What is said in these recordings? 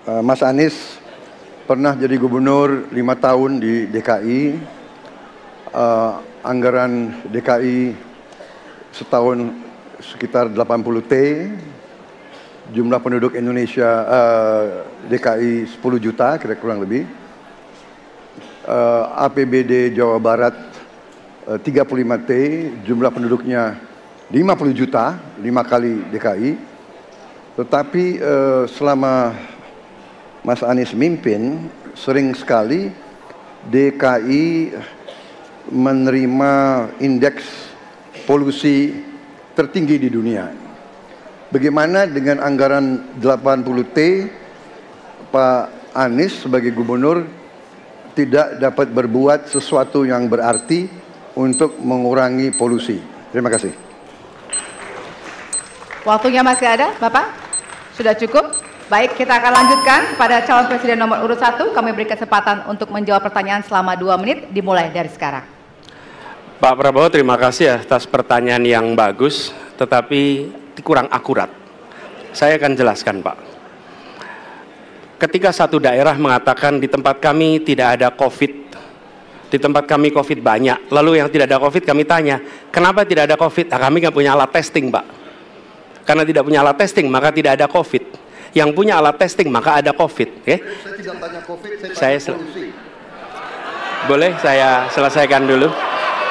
Mas Anies pernah jadi gubernur 5 tahun di DKI. Anggaran DKI setahun sekitar 80 T. Jumlah penduduk Indonesia DKI 10 juta kira kurang lebih. APBD Jawa Barat 35 T, jumlah penduduknya 50 juta, 5 kali DKI. Tetapi selama Mas Anies mimpin, sering sekali DKI menerima indeks polusi tertinggi di dunia. Bagaimana dengan anggaran 80 T, Pak Anies sebagai gubernur tidak dapat berbuat sesuatu yang berarti untuk mengurangi polusi? Terima kasih. Waktunya masih ada, Bapak? Sudah cukup? Baik, kita akan lanjutkan pada calon presiden nomor urut 1. Kami beri kesempatan untuk menjawab pertanyaan selama 2 menit, dimulai dari sekarang. Pak Prabowo, terima kasih atas pertanyaan yang bagus, tetapi kurang akurat. Saya akan jelaskan, Pak. Ketika satu daerah mengatakan di tempat kami tidak ada COVID, di tempat kami COVID banyak, lalu yang tidak ada COVID kami tanya, kenapa tidak ada COVID? Nah, kami nggak punya alat testing, Pak. Karena tidak punya alat testing, maka tidak ada COVID. Yang punya alat testing, maka ada COVID. Okay? Saya tidak tanya COVID, saya tanya polusi. Boleh saya selesaikan dulu?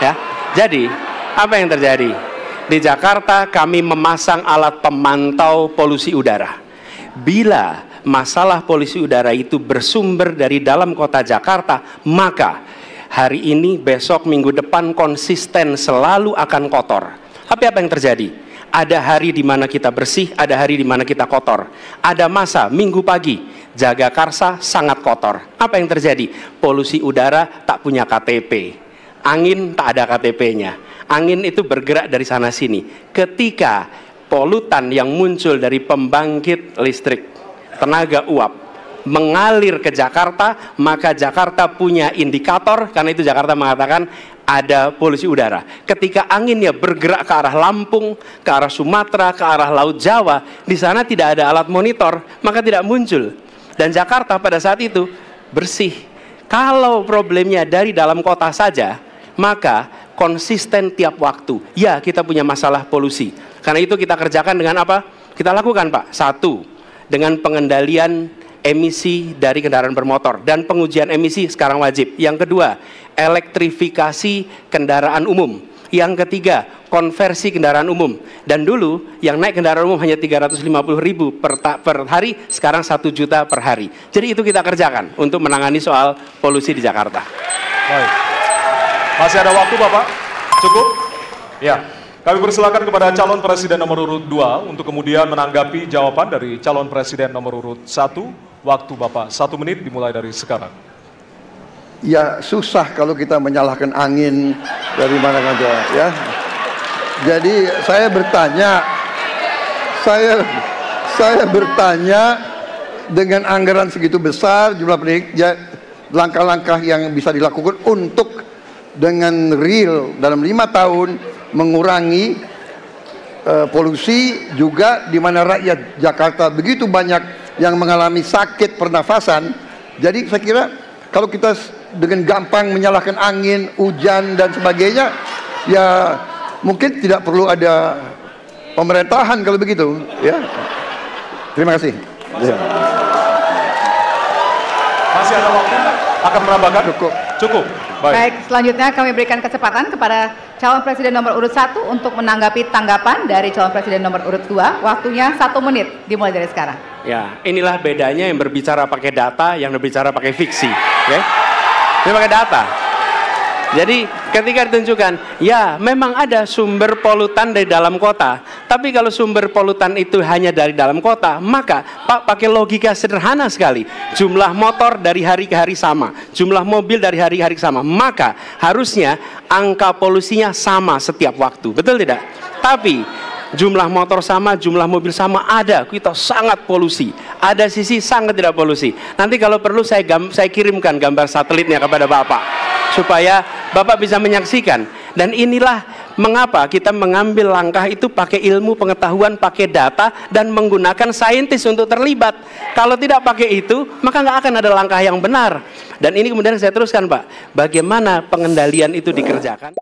Ya. Jadi, apa yang terjadi? Di Jakarta kami memasang alat pemantau polusi udara. Bila masalah polusi udara itu bersumber dari dalam kota Jakarta, maka hari ini, besok, minggu depan konsisten selalu akan kotor. Tapi apa yang terjadi? Ada hari di mana kita bersih, ada hari di mana kita kotor. Ada masa minggu pagi, Jagakarsa sangat kotor. Apa yang terjadi? Polusi udara tak punya KTP. Angin tak ada KTP-nya. Angin itu bergerak dari sana sini. Ketika polutan yang muncul dari pembangkit listrik tenaga uap mengalir ke Jakarta, maka Jakarta punya indikator, karena itu Jakarta mengatakan ada polusi udara. Ketika anginnya bergerak ke arah Lampung, ke arah Sumatera, ke arah Laut Jawa, di sana tidak ada alat monitor, maka tidak muncul. Dan Jakarta pada saat itu bersih. Kalau problemnya dari dalam kota saja, maka konsisten tiap waktu. Ya, kita punya masalah polusi. Karena itu kita kerjakan dengan apa? Kita lakukan, Pak. 1, dengan pengendalian emisi dari kendaraan bermotor dan pengujian emisi sekarang wajib. Yang kedua, elektrifikasi kendaraan umum. Yang ketiga, konversi kendaraan umum. Dan dulu yang naik kendaraan umum hanya 350.000 per hari, sekarang 1 juta per hari. Jadi itu kita kerjakan untuk menangani soal polusi di Jakarta. Baik. Masih ada waktu, Bapak? Cukup? Ya. Kami persilakan kepada calon presiden nomor urut 2 untuk kemudian menanggapi jawaban dari calon presiden nomor urut 1. Waktu Bapak 1 menit dimulai dari sekarang. Ya, susah kalau kita menyalahkan angin dari mana saja, ya. Jadi saya bertanya dengan anggaran segitu besar, jumlah pendidik, langkah-langkah yang bisa dilakukan untuk dengan real dalam 5 tahun mengurangi polusi, juga di mana rakyat Jakarta begitu banyak yang mengalami sakit pernafasan. Jadi saya kira kalau kita dengan gampang menyalahkan angin, hujan dan sebagainya, ya mungkin tidak perlu ada pemerintahan kalau begitu, ya. Terima kasih. Masih ada waktu? Akan menambahkan? Cukup. Baik, selanjutnya kami berikan kesempatan kepada calon presiden nomor urut 1 untuk menanggapi tanggapan dari calon presiden nomor urut 2. Waktunya 1 menit, dimulai dari sekarang. Ya, inilah bedanya yang berbicara pakai data, yang berbicara pakai fiksi. Okay? Ini pakai data. Jadi ketika ditunjukkan, ya memang ada sumber polutan dari dalam kota. Tapi kalau sumber polutan itu hanya dari dalam kota, maka Pak pakai logika sederhana sekali. Jumlah motor dari hari ke hari sama, jumlah mobil dari hari ke hari sama. Maka harusnya angka polusinya sama setiap waktu. Betul tidak? Tapi jumlah motor sama, jumlah mobil sama, ada kita sangat polusi. Ada sisi sangat tidak polusi. Nanti kalau perlu saya kirimkan gambar satelitnya kepada Bapak, supaya Bapak bisa menyaksikan. Dan inilah mengapa kita mengambil langkah itu pakai ilmu pengetahuan, pakai data, dan menggunakan saintis untuk terlibat. Kalau tidak pakai itu, maka nggak akan ada langkah yang benar. Dan ini kemudian saya teruskan, Pak. Bagaimana pengendalian itu dikerjakan?